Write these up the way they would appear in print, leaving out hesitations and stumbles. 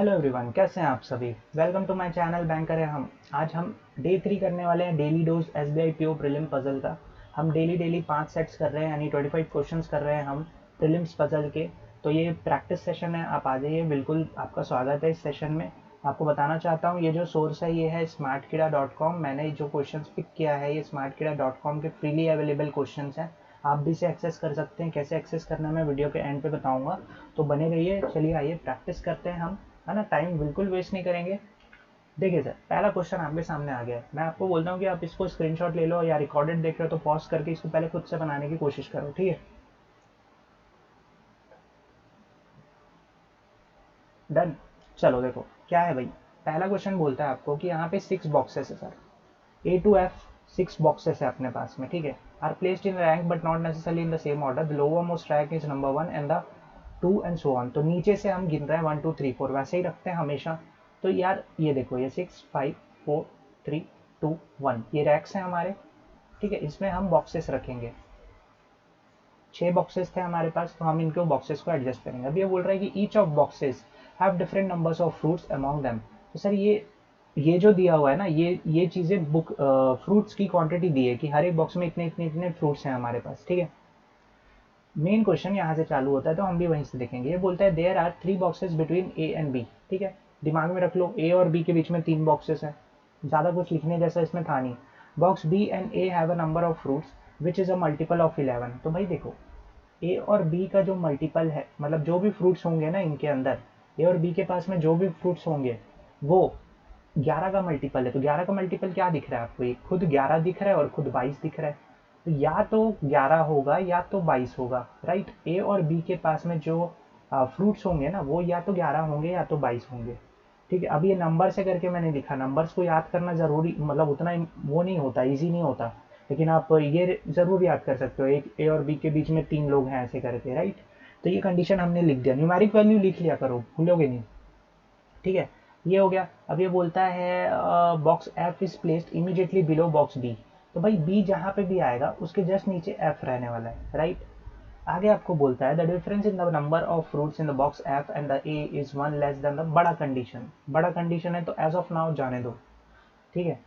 Hello everyone, कैसे हैं आप सभी। Welcome to my channel banker है हम। आज हम डे 3 करने वाले हैं daily dose SBI PO prelim puzzle का। हम डेली 5 सेट्स कर रहे हैं, यानी 25 क्वेश्चंस कर रहे हैं हम प्रीलिम्स पजल के। तो ये प्रैक्टिस सेशन है, आप आ जाइए, बिल्कुल आपका स्वागत है इस सेशन में। आपको बताना चाहता हूँ, ये जो सोर्स है ये है smartkida.com। मैंने जो क्वेश्चन पिक किया है ये smartkida.com के फ्रीली अवेलेबल क्वेश्चन हैं। आप भी इसे एक्सेस कर सकते हैं। कैसे एक्सेस करना है मैं वीडियो के एंड पे बताऊंगा, तो बने रहिए। चलिए आइए प्रैक्टिस करते हैं हम, है ना। टाइम बिल्कुल वेस्ट नहीं करेंगे। देखिए सर, पहला क्वेश्चन आपके सामने आ गया है। मैं आपको बोलता हूँ कि आप इसको स्क्रीनशॉट ले लो, या रिकॉर्डेड देख रहे हो तो पॉज करके इसको पहले खुद से बनाने की कोशिश करो, ठीक है। डन। चलो देखो क्या है भाई। पहला क्वेश्चन बोलता है आपको कि यहाँ पे 6 बॉक्सेस है sir, A to F 6 boxes है अपने पास में, ठीक है। Are placed in rank but not necessarily in the same order. The lower most rank is number 1 and the 2 and so on. तो नीचे से हम गिन रहे हैं 1 2 3 4, वैसे ही रखते हैं हमेशा। तो यार ये देखो, ये 6 5 4 3 2 1 ये रैक्स हैं हमारे, ठीक है। इसमें हम बॉक्सेस रखेंगे। 6 बॉक्सेस थे हमारे पास, तो हम इनको बॉक्सेस को एडजस्ट करेंगे। अब ये बोल रहा है कि each of boxes have different numbers of fruits among them. तो सर ये जो दिया हुआ है ना, ये चीजें बुक फ्रूट्स की क्वांटिटी दी है कि हर एक बॉक्स में इतने इतने इतने फ्रूट्स हैं हमारे पास, ठीक है। मेन क्वेश्चन यहाँ से चालू होता है, तो हम भी वहीं से देखेंगे। ये बोलता है there are 3 boxes between A and B, ठीक है। दिमाग में रख लो, ए और बी के बीच में 3 बॉक्सेस हैं। ज़्यादा कुछ लिखने जैसा इसमें था नहीं। Box B and A have a number of fruits which is a multiple of 11। तो भाई देखो, ए और बी का जो मल्टीपल है, मतलब जो भी फ्रूट्स होंगे ना इनके अंदर, ए और बी के पास में जो भी फ्रूट्स होंगे वो 11 का मल्टीपल है। तो 11 का मल्टीपल क्या दिख रहा है आपको, एक खुद 11 दिख रहा है और खुद 22 दिख रहा है। तो या तो 11 होगा या तो 22 होगा, राइट। ए और बी के पास में जो फ्रूट्स होंगे ना वो या तो 11 होंगे या तो 22 होंगे, ठीक है। अब ये नंबर से करके मैंने लिखा, नंबर्स को याद करना जरूरी, मतलब उतना वो नहीं होता, ईजी नहीं होता। लेकिन आप ये जरूर याद कर सकते हो, एक ए और बी के बीच में 3 लोग हैं ऐसे करके, राइट। तो ये कंडीशन हमने लिख दिया, न्यूमेरिक वैल्यू लिख लिया करो, भूलोगे नहीं, ठीक है। ये हो गया। अब ये बोलता है box F is placed immediately below box B. तो भाई बी जहां पे भी आएगा उसके जस्ट नीचे एफ रहने वाला है, राइट। आगे आपको बोलता है the difference in the number of fruits in the box F and the A is 1 less than the बड़ा कंडीशन। बड़ा कंडीशन है तो एज ऑफ नाउ जाने दो, ठीक है।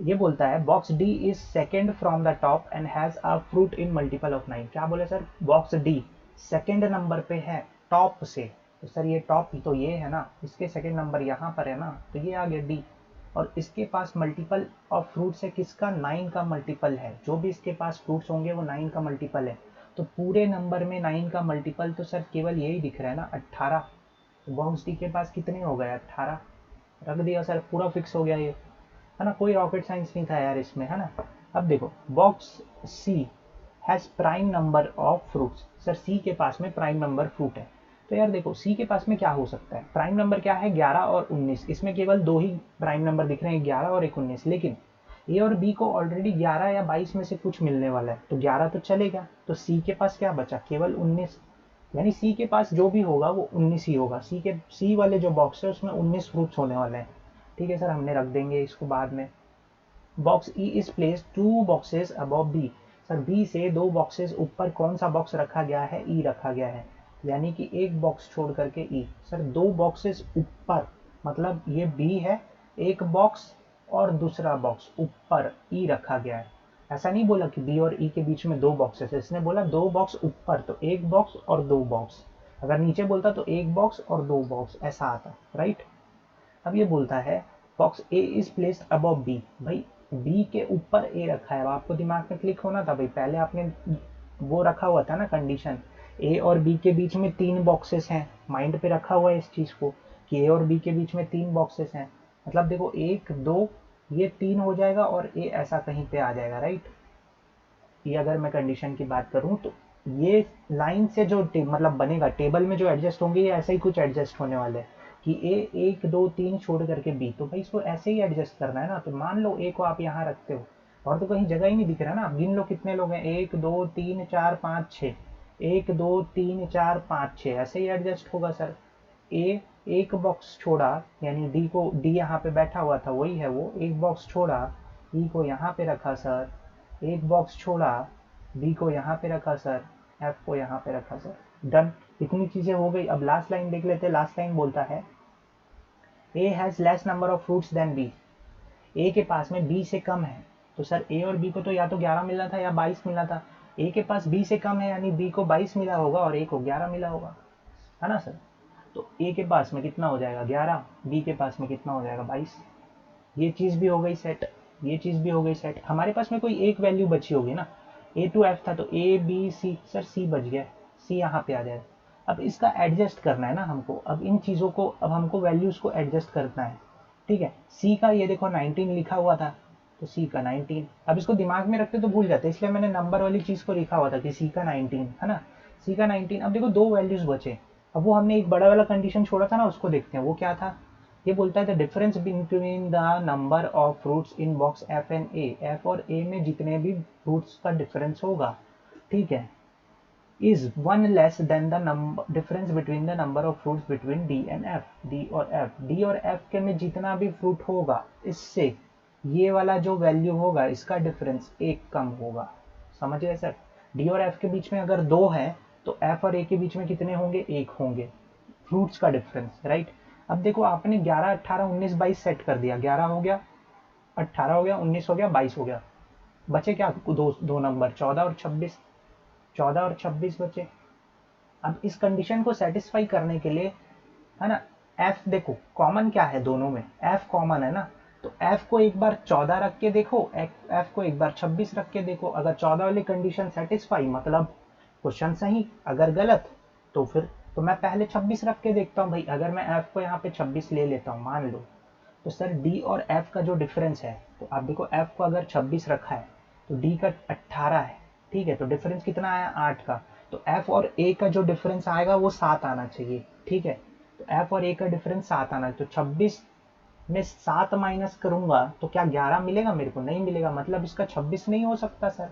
ये बोलता है box D is second from the top and has a fruit in multiple of 9। क्या बोले sir, box D second number पे है टॉप से। तो सर ये टॉप तो ये है ना, इसके सेकेंड नंबर यहाँ पर है ना, तो ये आ गया डी। और इसके पास मल्टीपल ऑफ फ्रूट्स है किसका, 9 का मल्टीपल है। जो भी इसके पास फ्रूट्स होंगे वो 9 का मल्टीपल है। तो पूरे नंबर में 9 का मल्टीपल तो सर केवल यही दिख रहा है ना, 18। तो बॉक्स डी के पास कितने हो गए, 18। रख दिया सर, पूरा फिक्स हो गया ये, है ना। कोई रॉकेट साइंस नहीं था यार इसमें, है ना। अब देखो box C has prime number of fruits. Sir C के पास में प्राइम नंबर फ्रूट है। तो यार देखो सी के पास में क्या हो सकता है, प्राइम नंबर क्या है, 11 और 19। इसमें केवल 2 ही प्राइम नंबर दिख रहे हैं, 11 और 19। लेकिन ए और बी को ऑलरेडी 11 या 22 में से कुछ मिलने वाला है, तो 11 तो चलेगा। तो सी के पास क्या बचा, केवल 19। यानी सी के पास जो भी होगा वो 19 ही होगा। सी वाले जो बॉक्स है उसमें 19 फ्रूट्स होने वाले हैं, ठीक है सर। हमने रख देंगे इसको बाद में। Box E is place 2 boxes above B. Sir B से 2 बॉक्सेस ऊपर कौन सा बॉक्स रखा गया है, ई रखा गया है। यानी कि एक बॉक्स छोड़ करके ई। सर 2 बॉक्सेस ऊपर, मतलब ये बी है, एक बॉक्स और दूसरा बॉक्स ऊपर ई रखा गया है। ऐसा नहीं बोला कि बी और ई के बीच में 2 बॉक्सेस है, इसने बोला 2 बॉक्स ऊपर, तो एक बॉक्स और 2 बॉक्स। अगर नीचे बोलता तो एक बॉक्स और 2 बॉक्स ऐसा आता, राइट। अब ये बोलता है box A is placed above B. भाई बी के ऊपर ए रखा है। अब आपको दिमाग में क्लिक होना था भाई, पहले आपने वो रखा हुआ था ना कंडीशन, ए और बी के बीच में 3 बॉक्सेस हैं। माइंड पे रखा हुआ है इस चीज को कि ए और बी के बीच में 3 बॉक्सेस हैं। मतलब देखो 1 2 ये 3 हो जाएगा और ए ऐसा कहीं पे आ जाएगा, राइट। ये अगर मैं कंडीशन की बात करूं तो ये लाइन से जो मतलब बनेगा टेबल में जो एडजस्ट होंगे, ये ऐसे ही कुछ एडजस्ट होने वाले हैं कि ए 1 2 3 छोड़ करके बी। तो भाई इसको ऐसे ही एडजस्ट करना है ना। तो मान लो ए को आप यहाँ रखते हो और तो कहीं जगह ही नहीं दिख रहा ना। आप गिन लो कितने लोग हैं, 1 2 3 4 5 6, 1 2 3 4 5 6, ऐसे ही एडजस्ट होगा सर। ए एक बॉक्स छोड़ा, यानी डी को, डी यहाँ पे बैठा हुआ था वही है वो, एक बॉक्स छोड़ा, ई को यहाँ पे रखा सर, एक बॉक्स छोड़ा, बी को यहाँ पे रखा सर, एफ को यहाँ पे रखा सर। डन। इतनी चीजें हो गई। अब लास्ट लाइन देख लेते हैं। लास्ट लाइन बोलता है A has less number of fruits then B, A के पास में बी से कम है, तो सर ए और बी को तो या तो 11 मिलना था या 22 मिलना था। ए के पास बी से कम है यानी बी को 22 मिला होगा और ए को 11 मिला होगा, है ना सर। तो ए के पास में कितना हो जाएगा 11, बी के पास में कितना हो जाएगा 22। ये चीज भी हो गई सेट, ये चीज भी हो गई सेट। हमारे पास में कोई एक वैल्यू बची होगी ना, ए टू एफ था तो ए बी सी, सर सी बच गया, सी यहाँ पे आ जाए। अब इसका एडजस्ट करना है ना हमको, अब इन चीजों को अब हमको वैल्यूज को एडजस्ट करना है, ठीक है। सी का ये देखो 19 लिखा हुआ था, तो सी का 19, अब इसको दिमाग में रखते तो भूल जाते, इसलिए मैंने नंबर वाली चीज को लिखा हुआ था कि सी का 19, है ना। सी का 19। अब देखो दो वैल्यूज बचे, अब वो हमने एक बड़ा वाला कंडीशन छोड़ा था ना, उसको देखते हैं वो क्या था। ये बोलता है the difference between the number of fruits in box F and A, F और ए में जितने भी फ्रूट्स का डिफरेंस होगा, ठीक है, is one less than the number difference between the number of fruits between D and F, D और F, D और एफ के में जितना भी फ्रूट होगा इससे ये वाला जो वैल्यू होगा इसका डिफरेंस एक कम होगा। समझ गए सर। डी और एफ के बीच में अगर दो है तो एफ और ए के बीच में कितने होंगे, एक होंगे, फ्रूट्स का डिफरेंस, राइट। अब देखो आपने 11 18 19 22 सेट कर दिया, 11 हो गया, 18 हो गया, 19 हो गया, 22 हो गया, बचे क्या दो दो नंबर 14 और 26, 14 और 26 बचे। अब इस कंडीशन को सेटिस्फाई करने के लिए, है ना, एफ देखो कॉमन क्या है दोनों में, एफ कॉमन है ना, तो एफ को एक बार 14 रख के देखो, एफ को एक बार 26 रख के देखो, अगर 14 वाली कंडीशन सेटिस्फाई मतलब क्वेश्चन सही, अगर गलत तो फिर तो मैं पहले 26 रख के देखता हूँ भाई। अगर मैं एफ को यहाँ पे 26 ले लेता हूँ मान लो, तो सर डी और एफ का जो डिफरेंस है, तो आप देखो एफ को अगर 26 रखा है तो डी का 18 है, ठीक है, तो डिफरेंस कितना आया 8 का, तो एफ और ए का जो डिफरेंस आएगा वो 7 आना चाहिए, ठीक है। तो एफ और ए का डिफरेंस 7 आना है, तो 26 में 7 माइनस करूंगा तो क्या 11 मिलेगा मेरे को, नहीं मिलेगा, मतलब इसका 26 नहीं हो सकता सर।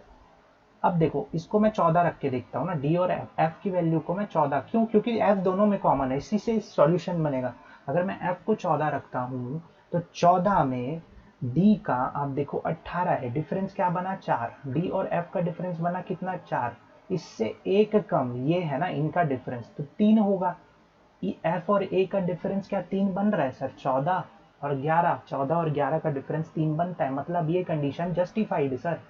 अब देखो इसको मैं 14 रख के देखता हूँ ना, डी और एफ, एफ की वैल्यू को मैं 14, क्यों, क्योंकि एफ दोनों में कॉमन है, इसी से सॉल्यूशन बनेगा। अगर मैं एफ को 14 रखता हूँ तो 14 में डी का आप देखो 18 है, डिफरेंस क्या बना 4, डी और एफ का डिफरेंस बना कितना 4, इससे एक कम ये है ना इनका डिफरेंस, तो 3 होगा। एफ और ए का डिफरेंस क्या 3 बन रहा है सर, 14 और 11, 14 और 11 का डिफरेंस 3 बनता है, मतलब ये कंडीशन जस्टिफाइड सर,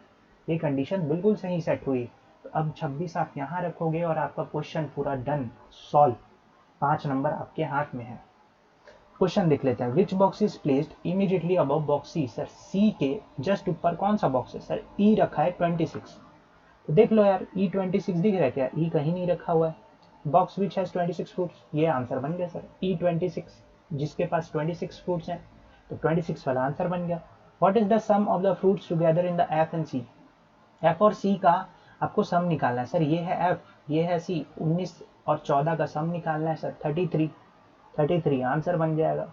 ये कंडीशन बिल्कुल सही सेट हुई। तो अब 26 आप यहाँ रखोगे और आपका क्वेश्चन पूरा डन, सॉल्व, 5 नंबर आपके हाथ में है। क्वेश्चन देख लेते हैं, which box is placed immediately above box C, sir C के जस्ट ऊपर कौन सा बॉक्स है, सर ई रखा है 26, तो देख लो यार ई 26 दिख रहा है क्या, ई कहीं नहीं रखा हुआ है, बॉक्स विच हैज 26 फ्रूट्स, ये आंसर बन गया सर, ई 26 जिसके पास 26 फ्रूट्स हैं, तो 26 वाला आंसर बन गया। What is the sum of the fruits together in the F and C, F और सी का आपको सम निकालना है सर, ये है एफ ये है सी, 19 और 14 का सम निकालना है सर, 33, 33 आंसर बन जाएगा,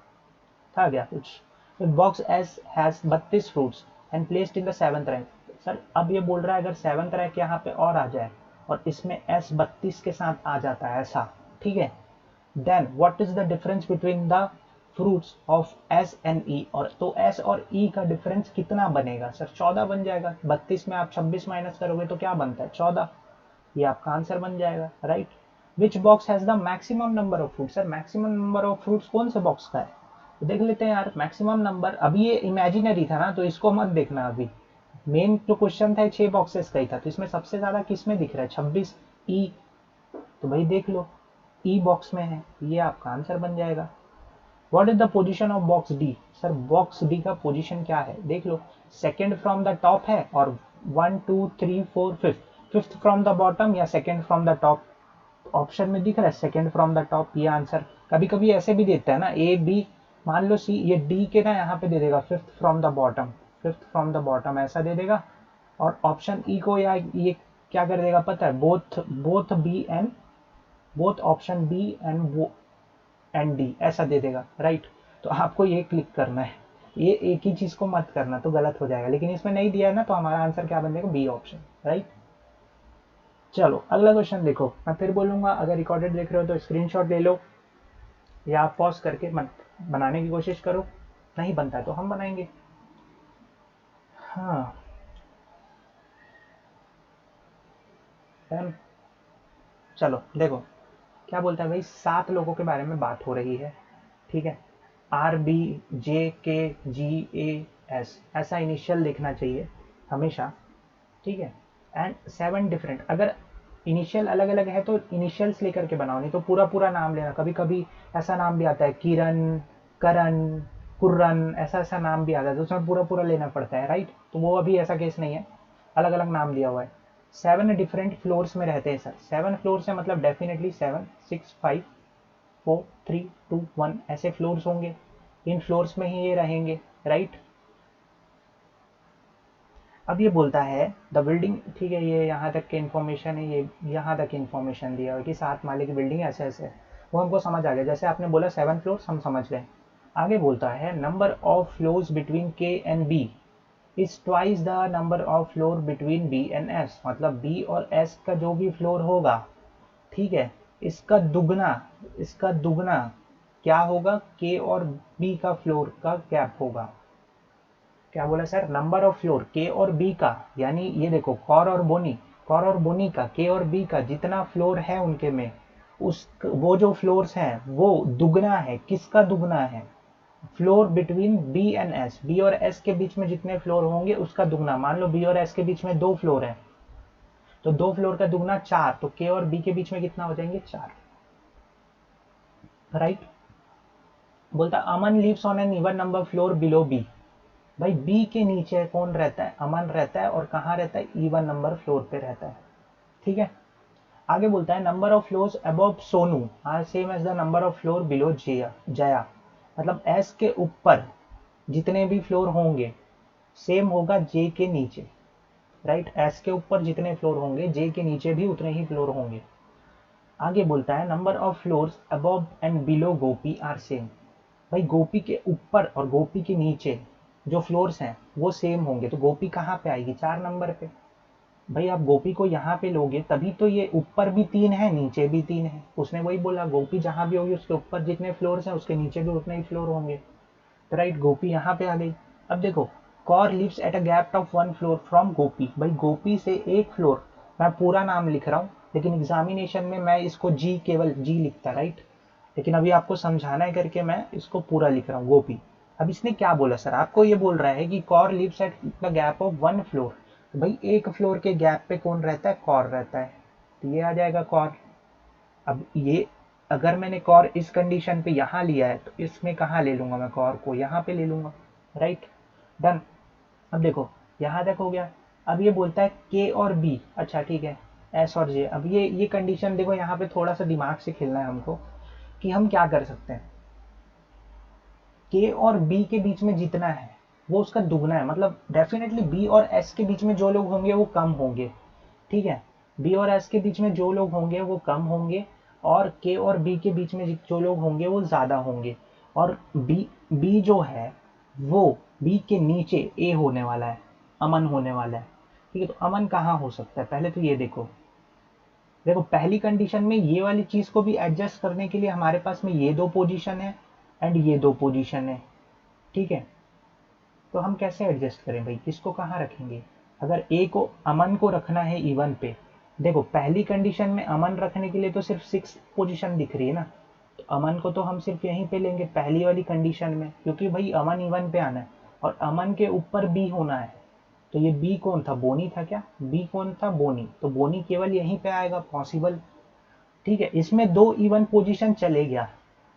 था क्या कुछ। Box S has 32 fruits and placed in the 7th rank, sir अब ये बोल रहा है अगर 7th रैंक यहाँ पे और आ जाए और इसमें एस 32 के साथ आ जाता है ऐसा, ठीक है, then what is the difference between the fruits of S and E, और तो एस और ई का डिफरेंस कितना बनेगा सर, 14 बन जाएगा, 32 में आप 26 माइनस करोगे तो क्या बनता है 14, ये आपका आंसर बन जाएगा, right. Which box has the maximum number of fruits, sir maximum number of fruits कौन से बॉक्स का है, तो देख लेते हैं यार मैक्सिमम नंबर, अभी ये इमेजिनरी था ना तो इसको मत देखना, अभी मेन जो क्वेश्चन था 6 बॉक्सेस का ही था, तो इसमें सबसे ज्यादा किस में दिख रहा है 26 ई, तो भाई देख लो ई बॉक्स में है, ये आपका आंसर बन जाएगा। What is the position of box D, sir box D का पोजीशन क्या है देख लो, सेकंड फ्रॉम द टॉप है और 1 2 3 4 फिफ्थ फ्रॉम द बॉटम या second from the top, option में दिख रहा है सेकंड फ्रॉम द टॉप, ये आंसर कभी कभी ऐसे भी देता है ना ए बी, मान लो सी, ये डी के ना यहाँ पे दे देगा fifth from the bottom, fifth from the bottom ऐसा दे देगा, और ऑप्शन ई को या ये क्या कर देगा पता है, both both B and both option B and वो एंड डी ऐसा दे देगा, राइट। तो आपको ये क्लिक करना है, ये एक ही चीज को मत करना तो गलत हो जाएगा, लेकिन इसमें नहीं दिया है ना तो हमारा आंसर क्या बन जाएगा बी ऑप्शन, राइट। चलो अगला क्वेश्चन देखो, मैं फिर बोलूंगा अगर रिकॉर्डेड देख रहे हो तो स्क्रीनशॉट ले लो या आप पॉज करके बनाने की कोशिश करो, नहीं बनता है तो हम बनाएंगे। हाँ चलो देखो क्या बोलता है भाई, 7 लोगों के बारे में बात हो रही है, ठीक है, RBJKGAS, ऐसा इनिशियल देखना चाहिए हमेशा, ठीक है। एंड 7 डिफरेंट, अगर इनिशियल अलग अलग है तो इनिशियल्स लेकर के बनाओ, नहीं तो पूरा पूरा नाम लेना। कभी कभी ऐसा नाम भी आता है किरण, करण, कुर्रन, ऐसा ऐसा नाम भी आता है, तो उसमें पूरा पूरा लेना पड़ता है, राइट। तो वो अभी ऐसा केस नहीं है, अलग अलग नाम दिया हुआ है। 7 डिफरेंट फ्लोर्स में रहते हैं सर। 7 फ्लोर्स है मतलब डेफिनेटली 7 6 5 4 3 2 1 ऐसे फ्लोर्स होंगे। इन फ्लोर्स में ही ये रहेंगे, राइट। अब ये बोलता है द बिल्डिंग, ठीक है, ये यहाँ तक की इन्फॉर्मेशन है, ये यहाँ तक इन्फॉर्मेशन दिया हुआ है कि 7 माले की बिल्डिंग ऐसे ऐसे है, वो हमको समझ आ गया। जैसे आपने बोला 7 फ्लोर्स, हम समझ गए। आगे बोलता है number of floors between K and B is twice the number of floor between B and S, मतलब बी और एस का जो भी फ्लोर होगा, ठीक है, इसका दुगना क्या होगा, के और बी का फ्लोर का गैप होगा। क्या बोला सर, नंबर ऑफ फ्लोर के और बी का, यानी ये देखो कॉर और बोनी का, के और बी का जितना फ्लोर है उनके में, उस वो जो फ्लोर्स हैं वो दुगना है। किसका दुगना है, floor between B and S, B और एस के बीच में जितने फ्लोर होंगे उसका दुगना। मान लो बी और एस के बीच में 2 फ्लोर है, तो 2 फ्लोर का दुगना 4, तो के और बी के बीच में कितना हो जाएंगे, 4, राइट। बोलता Aman lives on an even number floor below B, भाई बी के नीचे कौन रहता है, अमन रहता है, और कहाँ रहता है, इवन नंबर फ्लोर पे रहता है, ठीक है। आगे बोलता है number of floors above Sonu are same as the number of floor below Jaya, मतलब एस के ऊपर जितने भी फ्लोर होंगे सेम होगा जे के नीचे, राइट। एस के ऊपर जितने फ्लोर होंगे जे के नीचे भी उतने ही फ्लोर होंगे। आगे बोलता है number of floors above and below Gopi are same, भाई गोपी के ऊपर और गोपी के नीचे जो फ्लोर्स हैं वो सेम होंगे, तो गोपी कहाँ पे आएगी, 4 नंबर पे। भाई आप गोपी को यहाँ पे लोगे तभी तो ये ऊपर भी 3 है नीचे भी 3 है, उसने वही बोला गोपी जहां भी होगी उसके ऊपर जितने फ्लोर्स हैं उसके नीचे भी उतने ही फ्लोर होंगे, तो राइट गोपी यहाँ पे आ गई। अब देखो Kaur lives at a gap of 1 floor from Gopi, भाई गोपी से 1 फ्लोर, मैं पूरा नाम लिख रहा हूँ लेकिन एग्जामिनेशन में मैं इसको जी, केवल जी लिखता, राइट। लेकिन अभी आपको समझाना है करके मैं इसको पूरा लिख रहा हूँ गोपी। अब इसने क्या बोला सर, आपको ये बोल रहा है कि Kaur lives at the gap of 1 floor, तो भाई 1 फ्लोर के गैप पे कौन रहता है, कॉर रहता है, तो ये आ जाएगा कॉर। अब ये अगर मैंने कॉर इस कंडीशन पे यहाँ लिया है तो इसमें कहाँ ले लूंगा मैं, कॉर को यहाँ पे ले लूंगा, राइट, डन। अब देखो यहाँ तक हो गया। अब ये बोलता है के और बी, अच्छा ठीक है, एस और जे। अब ये कंडीशन देखो, यहाँ पे थोड़ा सा दिमाग से खेलना है हमको कि हम क्या कर सकते हैं। के और बी के बीच में जितना है वो उसका दुगना है, मतलब डेफिनेटली बी और एस के बीच में जो लोग होंगे वो कम होंगे, ठीक है। बी और एस के बीच में जो लोग होंगे वो कम होंगे, और के और बी के बीच में जो लोग होंगे वो ज्यादा होंगे। और बी जो है वो बी के नीचे ए होने वाला है, अमन होने वाला है, ठीक है। तो अमन कहाँ हो सकता है, पहले तो ये देखो, देखो पहली कंडीशन में ये वाली चीज को भी एडजस्ट करने के लिए हमारे पास में ये 2 पोजीशन है एंड ये 2 पोजीशन है, ठीक है। तो हम कैसे एडजस्ट करें भाई, किसको कहाँ रखेंगे। अगर ए को, अमन को रखना है इवन पे, देखो पहली कंडीशन में अमन रखने के लिए तो सिर्फ 6 पोजीशन दिख रही है ना, तो अमन को तो हम सिर्फ यहीं पे लेंगे पहली वाली कंडीशन में, क्योंकि भाई अमन इवन पे आना है और अमन के ऊपर बी होना है। तो ये बी कौन था, बोनी था क्या, बी कौन था, बोनी, तो बोनी केवल यहीं पे आएगा, पॉसिबल, ठीक है। इसमें 2 इवन पोजीशन चले गया,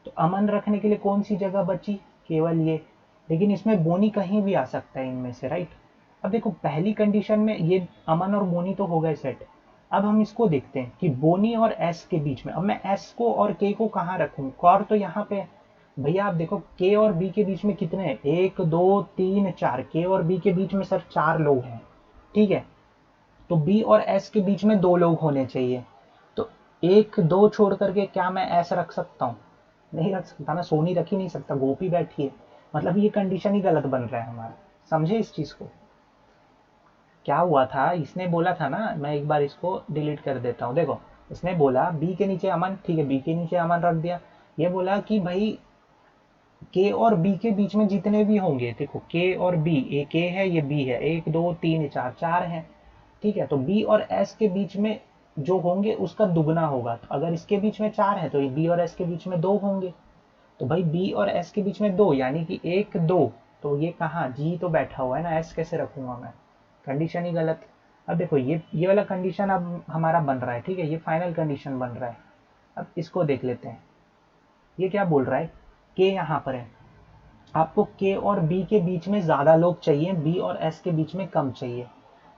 तो अमन रखने के लिए कौन सी जगह बची, केवल ये, लेकिन इसमें बोनी कहीं भी आ सकता है इनमें से, राइट। अब देखो पहली कंडीशन में ये अमन और बोनी तो हो गए सेट। अब हम इसको देखते हैं कि बोनी और एस के बीच में, अब मैं एस को और के को कहाँ रखूं, कॉर तो यहाँ पे है। भैया आप देखो के और बी के बीच में कितने हैं, 1 2 3 4, के और बी के बीच में सिर्फ 4 लोग हैं, ठीक है। तो बी और एस के बीच में 2 लोग होने चाहिए, तो 1 2 छोड़ करके क्या मैं एस रख सकता हूँ, नहीं रख सकता ना, सोनी रख ही नहीं सकता, गोपी बैठी है, मतलब ये कंडीशन ही गलत बन रहा है हमारा, समझे इस चीज को। क्या हुआ था, इसने बोला था ना, मैं एक बार इसको डिलीट कर देता हूँ, देखो इसने बोला बी के नीचे अमन, ठीक है, बी के नीचे अमन रख दिया। ये बोला कि भाई के और बी के बीच में जितने भी होंगे, देखो के और बी, ए के है ये बी है, 1 2 3 4 4 है, ठीक है। तो बी और एस के बीच में जो होंगे उसका दुगना होगा, तो अगर इसके बीच में 4 है तो ये बी और एस के बीच में 2 होंगे, तो भाई बी और एस के बीच में 2, यानी कि 1 2, तो ये कहाँ, जी तो बैठा हुआ है ना, एस कैसे रखूंगा मैं, कंडीशन ही गलत। अब देखो ये वाला कंडीशन अब हमारा बन रहा है, ठीक है, ये फाइनल कंडीशन बन रहा है। अब इसको देख लेते हैं, ये क्या बोल रहा है, के यहाँ पर है, आपको के और बी के बीच में ज्यादा लोग चाहिए, बी और एस के बीच में कम चाहिए।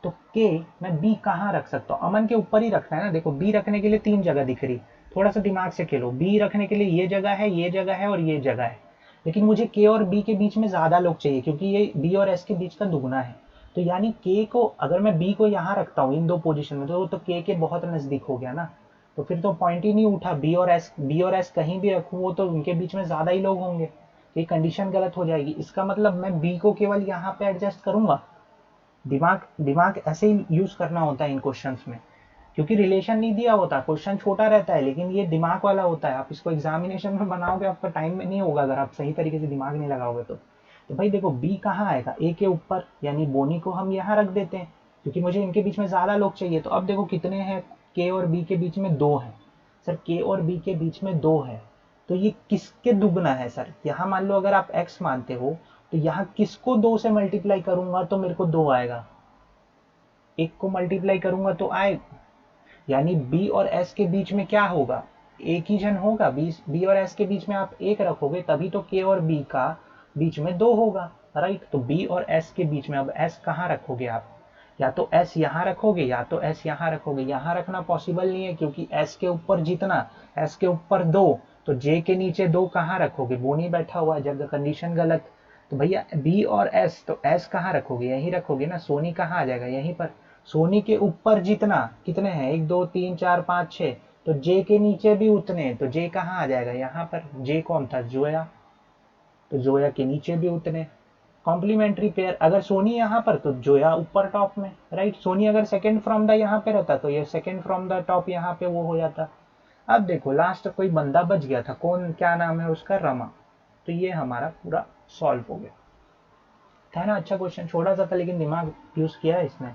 तो के मैं बी कहाँ रख सकता हूँ, अमन के ऊपर ही रखना है ना। देखो बी रखने के लिए 3 जगह दिख रही, थोड़ा सा दिमाग से खेलो, बी रखने के लिए ये जगह है, ये जगह है और ये जगह है, लेकिन मुझे के और बी के बीच में ज्यादा लोग चाहिए, क्योंकि ये बी और एस के बीच का दुगना है। तो यानी के को अगर मैं बी को यहाँ रखता हूँ इन 2 पोजीशन में, तो के के बहुत नजदीक हो गया ना, तो फिर तो पॉइंट ही नहीं उठा, बी और एस कहीं भी रखूँ वो तो उनके बीच में ज्यादा ही लोग होंगे, ये कंडीशन गलत हो जाएगी। इसका मतलब मैं बी को केवल यहाँ पे एडजस्ट करूंगा। दिमाग दिमाग ऐसे ही यूज करना होता है इन क्वेश्चंस में, क्योंकि रिलेशन नहीं दिया होता, क्वेश्चन छोटा रहता है, लेकिन ये दिमाग वाला होता है। आप इसको एग्जामिनेशन में बनाओगे आपका टाइम में नहीं होगा, अगर आप सही तरीके से दिमाग नहीं लगाओगे तो भाई देखो बी कहाँ आएगा, ए के ऊपर, यानी बोनी को हम यहाँ रख देते हैं, क्योंकि मुझे इनके बीच में ज्यादा लोग चाहिए। तो अब देखो कितने हैं, के और बी के बीच में 2 है सर, के और बी के बीच में 2 है, तो ये किसके दुगना है सर, यहाँ मान लो अगर आप x मानते हो, तो यहाँ किसको 2 से मल्टीप्लाई करूंगा तो मेरे को 2 आएगा, एक को मल्टीप्लाई करूंगा तो आए, यानी बी और एस के बीच में क्या होगा, एक ही जन होगा, बी और एस के बीच में आप एक रखोगे तभी तो के और बी का बीच में 2 होगा, राइट। तो बी और एस के बीच में अब एस कहाँ रखोगे आप, या तो एस यहाँ रखोगे या तो एस यहाँ रखोगे, यहाँ रखना पॉसिबल नहीं है, क्योंकि एस के ऊपर जितना, एस के ऊपर 2, तो जे के नीचे 2 कहाँ रखोगे, वो नहीं बैठा हुआ है, जब कंडीशन गलत। तो भैया बी और एस, तो एस कहाँ रखोगे, यहीं रखोगे ना, सोनी कहाँ आ जाएगा, यहीं पर। सोनी के ऊपर जितना, कितने हैं, 1 2 3 4 5 6, तो जे के नीचे भी उतने, तो जे कहाँ आ जाएगा, यहाँ पर। जे कौन था, जोया, तो जोया के नीचे भी उतने, कॉम्प्लीमेंट्री पेयर। अगर सोनी यहाँ पर तो जोया ऊपर टॉप में, राइट। सोनी अगर सेकंड फ्रॉम द यहाँ पे रहता तो ये सेकंड फ्रॉम द टॉप यहाँ पे वो हो जाता। अब देखो लास्ट कोई बंदा बच गया था, कौन, क्या नाम है उसका, रमा। तो ये हमारा पूरा सॉल्व हो गया था ना। अच्छा क्वेश्चन, छोटा सा था लेकिन दिमाग यूज किया है इसने।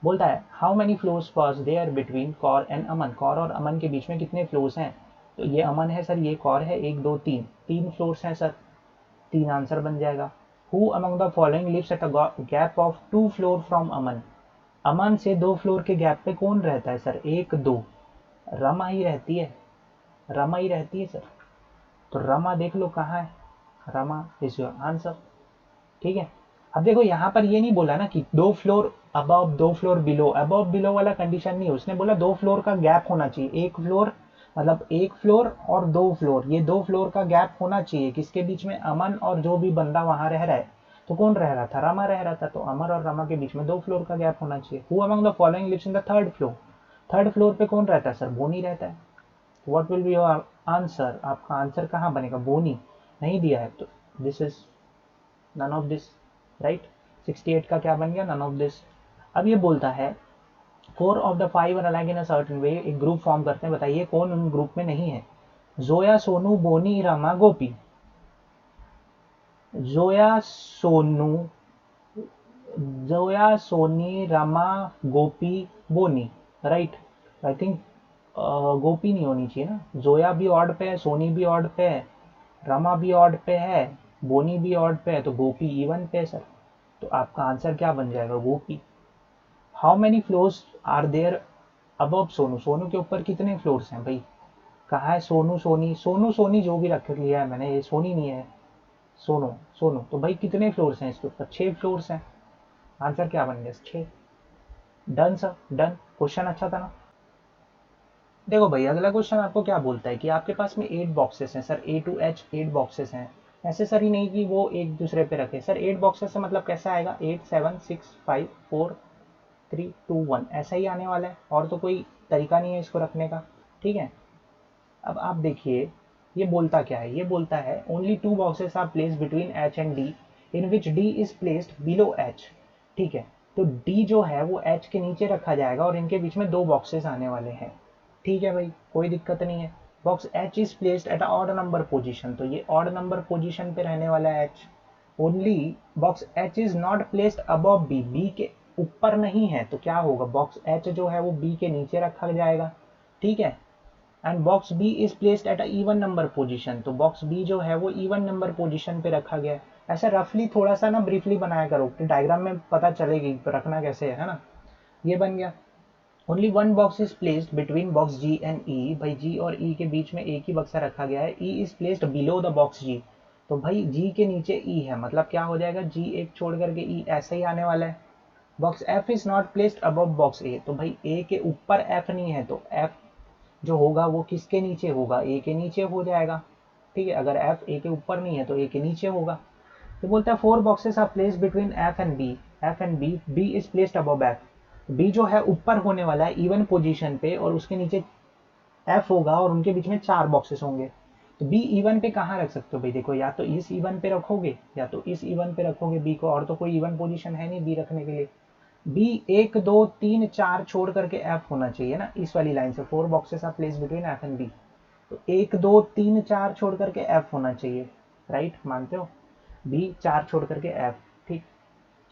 बोलता है how many floors was there between Kaur and Aman, Kaur और अमन के बीच में कितने फ्लोर्स हैं। तो ये अमन है सर, ये कौर है, 1 2 3, 3 फ्लोर्स हैं सर, 3 आंसर बन जाएगा। Who among the following lives at a gap of 2 floor from Aman, Aman से 2 फ्लोर के गैप पे कौन रहता है सर, 1 2, रमा ही रहती है, रमा ही रहती है सर। तो रमा देख लो कहाँ है, रमा इज योर आंसर, ठीक है। अब देखो यहाँ पर ये नहीं बोला ना कि 2 floor above 2 floor below, above below वाला कंडीशन नहीं है, उसने बोला 2 फ्लोर का गैप होना चाहिए, 1 फ्लोर मतलब 1 फ्लोर और 2 फ्लोर, ये 2 फ्लोर का गैप होना चाहिए, किसके बीच में, अमन और जो भी बंदा वहां रह रहा है। तो कौन रह रहा था, रमा रह रहा था, तो अमर और रमा के बीच में 2 फ्लोर का गैप होना चाहिए। Who among the following lives in the third floor, third floor पे कौन रहता है सर, बोनी रहता है। What will be your answer, आपका आंसर कहाँ बनेगा, बोनी नहीं दिया है, तो this is none of this, right. 68 का क्या बन गया, नन ऑफ दिस। अब ये बोलता है 4 of the 5 are alike in a certain way, एक ग्रुप फॉर्म करते हैं, बताइए कौन उन ग्रुप में नहीं है। जोया सोनू बोनी रमा गोपी, जोया सोनू, जोया सोनी रमा गोपी बोनी, राइट। आई थिंक गोपी नहीं होनी चाहिए ना, जोया भी ऑड पे है, सोनी भी ऑड पे है, रमा भी ऑड पे है, बोनी भी ऑड पे है, तो गोपी इवन पे है सर। तो आपका आंसर क्या बन जाएगा, Gopi. How many floors are there above Sonu, Sonu के ऊपर कितने फ्लोर्स हैं भाई, कहा है सोनू सोनी, सोनू सोनी जो भी रख लिया है मैंने, ये सोनी नहीं है, सोनू सोनू, तो भाई कितने फ्लोर्स हैं इसके ऊपर, 6 फ्लोर्स हैं। आंसर क्या बन गया, 6। Done sir, done. क्वेश्चन अच्छा था ना। देखो भाई अगला क्वेश्चन आपको क्या बोलता है कि आपके पास में 8 बॉक्सेस हैं sir, A to H 8 boxes हैं, ऐसे सर ही नहीं कि वो एक दूसरे पे रखे सर, 8 बॉक्सेस से मतलब कैसा आएगा, 8 7 6 5 4 3 2 1 ऐसा ही आने वाला है, और तो कोई तरीका नहीं है इसको रखने का, ठीक है। अब आप देखिए ये बोलता क्या है, ये बोलता है only 2 boxes are placed between H and D in which D is placed below H, ठीक है। तो डी जो है वो एच के नीचे रखा जाएगा और इनके बीच में 2 बॉक्सेस आने वाले हैं, ठीक है भाई, कोई दिक्कत नहीं है। Box H is placed at odd number position, तो ये ऑड नंबर पोजीशन पे रहने वाला है H. Only box H is not placed above B, B के ऊपर नहीं है, तो क्या होगा, बॉक्स एच जो है वो बी के नीचे रखा जाएगा, ठीक है। And box B is placed at a even number position, तो बॉक्स बी जो है वो इवन नंबर पोजीशन पे रखा गया है। ऐसा रफली थोड़ा सा ना ब्रीफली बनाया करो, तो डायग्राम में पता चलेगी रखना कैसे है ना। ये बन गया। Only one box is placed between box G and E, भाई जी और ई के बीच में एक ही बक्सा रखा गया है। E is placed below the box G, तो भाई जी के नीचे ई है, मतलब क्या हो जाएगा, जी एक छोड़ करके ई ऐसे ही आने वाला है। Box F is not placed above box A, तो भाई ए के ऊपर एफ नहीं है, तो एफ जो होगा वो किसके नीचे होगा, ए के नीचे हो जाएगा। ठीक है, अगर एफ ए के ऊपर नहीं है तो ए के नीचे होगा। तो बोलता है four boxes are placed between F and B, F and B, B is placed above F, B जो है ऊपर होने वाला है इवन पोजीशन पे, और उसके नीचे एफ होगा, और उनके बीच में चार बॉक्सेस होंगे। तो बी इवन पे कहाँ रख सकते हो भाई, देखो या तो इस इवन पे रखोगे या तो इस इवन पे रखोगे बी को, और तो कोई इवन पोजीशन है नहीं बी रखने के लिए। बी एक दो तीन चार छोड़ करके एफ होना चाहिए ना, इस वाली लाइन से, four boxes are place between F and B, तो एक दो तीन चार छोड़ करके एफ होना चाहिए, राइट, मानते हो, बी चार छोड़ करके एफ, ठीक।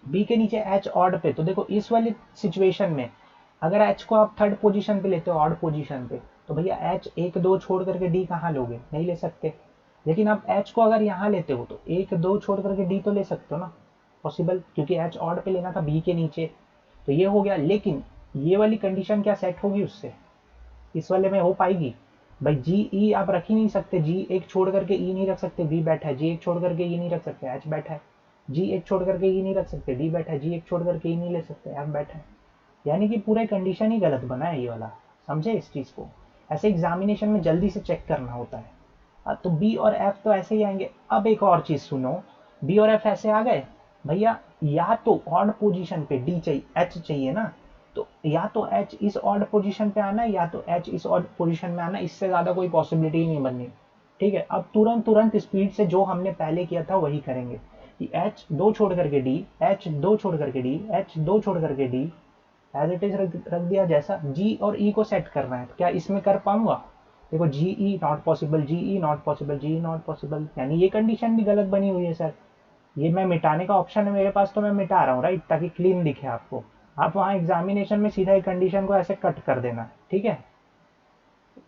बी के नीचे एच ऑड पे, तो देखो इस वाली सिचुएशन में अगर एच को आप थर्ड पोजीशन पे लेते हो, ऑड पोजीशन पे, तो भैया एच एक दो छोड़ करके डी कहाँ लोगे, नहीं ले सकते। लेकिन आप एच को अगर यहाँ लेते हो तो एक दो छोड़ करके डी तो ले सकते हो ना, पॉसिबल, क्योंकि एच ऑड पे लेना था बी के नीचे, तो ये हो गया। लेकिन ये वाली कंडीशन क्या सेट होगी उससे, इस वाले में हो पाएगी भाई, जी ई आप रख ही नहीं सकते, जी एक छोड़ करके ई नहीं रख सकते, बी बैठा है, जी एक छोड़ करके ई नहीं रख सकते, एच बैठा है, जी एक छोड़ करके ई नहीं रख सकते, डी बैठा है, जी एक छोड़ करके ई नहीं ले सकते, एफ बैठा है। यानी कि पूरा कंडीशन ही गलत बना है ये वाला, समझे इस चीज को, ऐसे एग्जामिनेशन में जल्दी से चेक करना होता है। तो बी और एफ तो ऐसे ही आएंगे। अब एक और चीज सुनो, बी और एफ ऐसे आ गए भैया, या तो ऑड पोजीशन पे डी चाहिए, एच चाहिए ना, तो या तो एच इस ऑड पोजीशन पे आना है या तो एच इस ऑड पोजीशन में आना, इससे ज्यादा कोई पॉसिबिलिटी नहीं बननी। ठीक है, अब तुरंत तुरंत स्पीड से जो हमने पहले किया था वही करेंगे, कि एच दो छोड़ करके डी, एच दो छोड़ करके डी, एच दो छोड़ करके डी, एज इट इज रख दिया। जैसा जी और ई को सेट करना है, तो क्या इसमें कर पाऊंगा, देखो G E not possible, G E not possible, G E not possible, यानी ये कंडीशन भी गलत बनी हुई है सर। ये मैं मिटाने का ऑप्शन है मेरे पास तो मैं मिटा रहा हूँ, राइट, ताकि क्लीन दिखे आपको। आप वहाँ एग्जामिनेशन में सीधा एक कंडीशन को ऐसे कट कर देना, ठीक है।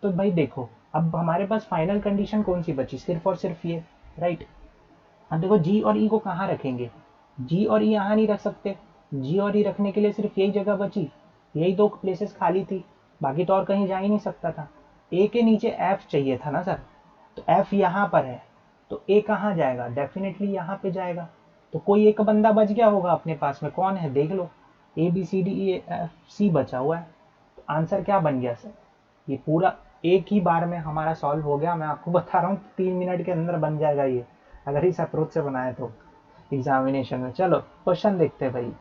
तो भाई देखो, अब हमारे पास फाइनल कंडीशन कौन सी बची, सिर्फ और सिर्फ ये, राइट। अब देखो जी और ई को कहाँ रखेंगे, जी और ई यहाँ नहीं रख सकते, जी और ई रखने के लिए सिर्फ यही जगह बची, यही दो प्लेसेस खाली थी, बाकी तो और कहीं जा ही नहीं सकता था। ए के नीचे एफ चाहिए था ना सर, तो एफ यहाँ पर है, तो ए कहाँ जाएगा, डेफिनेटली यहाँ पे जाएगा। तो कोई एक बंदा बच गया होगा अपने पास में, कौन है देख लो, A B C D E F C बचा हुआ है। तो आंसर क्या बन गया सर, ये पूरा एक ही बार में हमारा सॉल्व हो गया, मैं आपको बता रहा हूँ 3 मिनट के अंदर बन जाएगा ये, अगर इस अप्रोच से बनाए तो एग्जामिनेशन में। चलो क्वेश्चन देखते हैं भाई,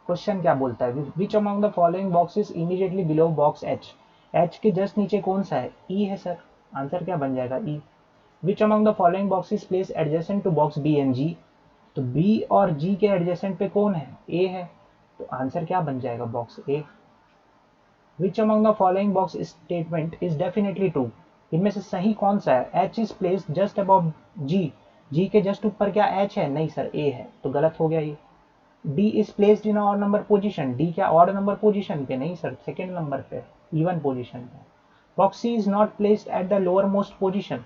क्वेश्चन क्या बोलता है, विच among the following boxes immediately below box H, H के जस्ट नीचे कौन सा है, ई है सर, आंसर क्या बन जाएगा E. Which among the following boxes place adjacent to box B and G, तो बी और जी के एडजेसेंट पे कौन है, ए है, तो आंसर क्या बन जाएगा box A. Which among the following box statement is definitely true, इनमें से सही कौन सा है, H is placed just above G, G के जस्ट ऊपर क्या एच है, नहीं सर ए है, तो गलत हो गया ये। D is placed in odd number position, D क्या ऑड नंबर पोजीशन पे, नहीं सर सेकेंड नंबर पे, इवन पोजीशन पे। Box C is not placed at the lower most position,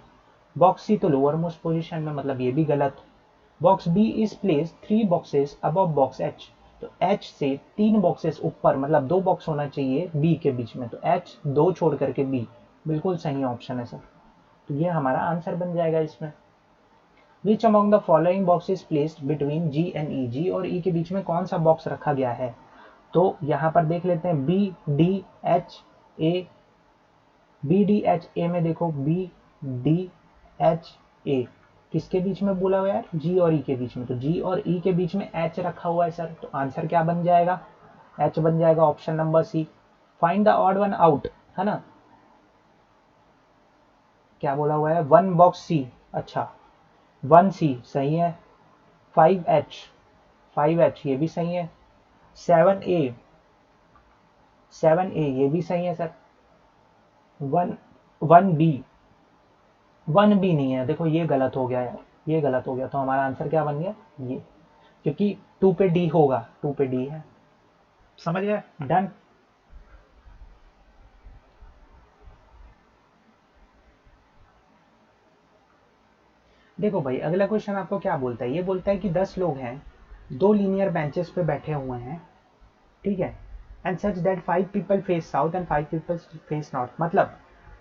box C तो लोअर मोस्ट पोजीशन में, मतलब ये भी गलत। Box B is placed 3 boxes above box H, तो एच से 3 बॉक्सेस ऊपर, मतलब 2 बॉक्स होना चाहिए बी के बीच में, तो एच 2 छोड़ करके बी, बिल्कुल सही ऑप्शन है सर, तो ये हमारा आंसर बन जाएगा इसमें। Which among the following boxes placed between G and E, G और ई के बीच में कौन सा बॉक्स रखा गया है, तो यहाँ पर देख लेते हैं B D H A, B D H A में देखो बी डी एच ए किसके बीच में बोला हुआ है यार, जी और ई के बीच में, तो जी और ई के बीच में एच रखा हुआ है सर, तो आंसर क्या बन जाएगा, एच बन जाएगा, option number C. Find the odd one out, है ना, क्या बोला हुआ है, वन बॉक्स सी, अच्छा 1C सही है, 5H, 5H ये भी सही है, 7A, 7A ये भी सही है सर, 1B, 1B नहीं है, देखो ये गलत हो गया यार, ये गलत हो गया, तो हमारा आंसर क्या बन गया ये, क्योंकि 2 पे D होगा, 2 पे D है, समझ गए, डन। देखो भाई अगला क्वेश्चन आपको क्या बोलता है, ये बोलता है कि 10 लोग हैं, 2 लीनियर बेंचेस पे बैठे हुए हैं, ठीक है, and such that 5 people face south and 5 people face north. मतलब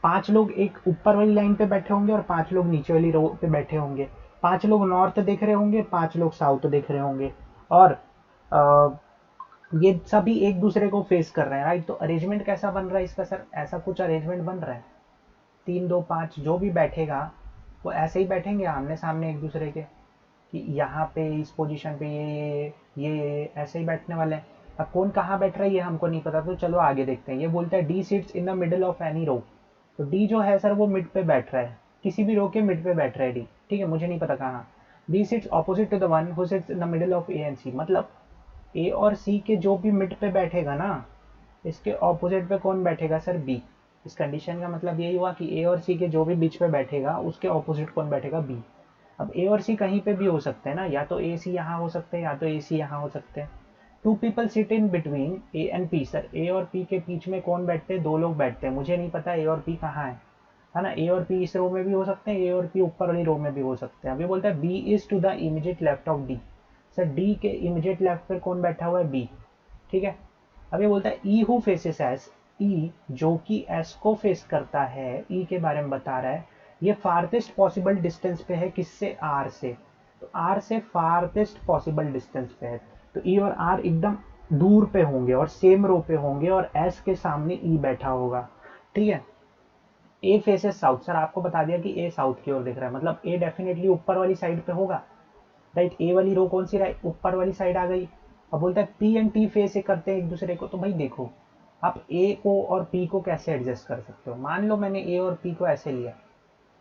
5 लोग एक ऊपर वाली लाइन पे बैठे होंगे और 5 लोग नीचे वाली रो पे बैठे होंगे, 5 लोग नॉर्थ देख रहे होंगे, 5 लोग साउथ देख रहे होंगे, और ये सभी एक दूसरे को फेस कर रहे हैं, राइट। तो अरेंजमेंट कैसा बन रहा है इसका सर, ऐसा कुछ अरेंजमेंट बन रहा है, 3 2 5 जो भी बैठेगा वो ऐसे ही बैठेंगे आमने सामने एक दूसरे के, कि यहाँ पे इस पोजीशन पे ये ऐसे ही बैठने वाले हैं। अब कौन कहाँ बैठ रहा है ये हमको नहीं पता, तो चलो आगे देखते हैं। ये बोलता है D sits in the middle of any row. तो डी जो है सर वो मिड पे बैठ रहा है, किसी भी रो के मिड पे बैठ रहा है डी, ठीक है, मुझे नहीं पता कहाँ। D seats opposite to the one who sits in the middle of A and C. मतलब ए और सी के जो भी मिड पे बैठेगा ना, इसके ऑपोजिट पे कौन बैठेगा सर, बी। इस कंडीशन का मतलब यही हुआ कि ए और सी के जो भी बीच पे बैठेगा उसके ऑपोजिट कौन बैठेगा, बी। अब ए और सी कहीं पे भी हो सकते हैं ना, या तो ए सी यहाँ हो सकते हैं या तो ए सी यहाँ हो सकते हैं। 2 people sit in between A and P. Sir A और पी के बीच में कौन बैठते हैं, 2 लोग बैठते हैं, मुझे नहीं पता ए और पी कहाँ है ना। ए और पी इस रो में भी हो सकते हैं, ए और पी ऊपर वाली रो में भी हो सकते हैं। अभी बोलता है B is to the immediate left of D. Sir D के इमीडिएट लेफ्ट पे कौन बैठा हुआ है, बी, ठीक है। अब ये बोलता है ई हु फेसेस एस। ई जो कि एस को फेस करता है, ई के बारे में बता रहा है, ये फारथेस्ट पॉसिबल डिस्टेंस पे है, किससे, आर से। तो आर से फारथेस्ट पॉसिबल डिस्टेंस पे है, तो ई और आर एकदम दूर पे होंगे और सेम रो पे होंगे, और एस के सामने ई बैठा होगा, ठीक है। ए फेसेस साउथ। सर आपको बता दिया कि ए साउथ की ओर देख रहा है, मतलब ए डेफिनेटली ऊपर वाली साइड पे होगा, राइट। ए वाली रो कौन सी, राइट, ऊपर वाली साइड आ गई। अब बोलता है पी एंड टी फेस से करते हैं एक दूसरे को। तो भाई देखो, आप ए को और पी को कैसे एडजस्ट कर सकते हो। मान लो मैंने ए और पी को ऐसे लिया,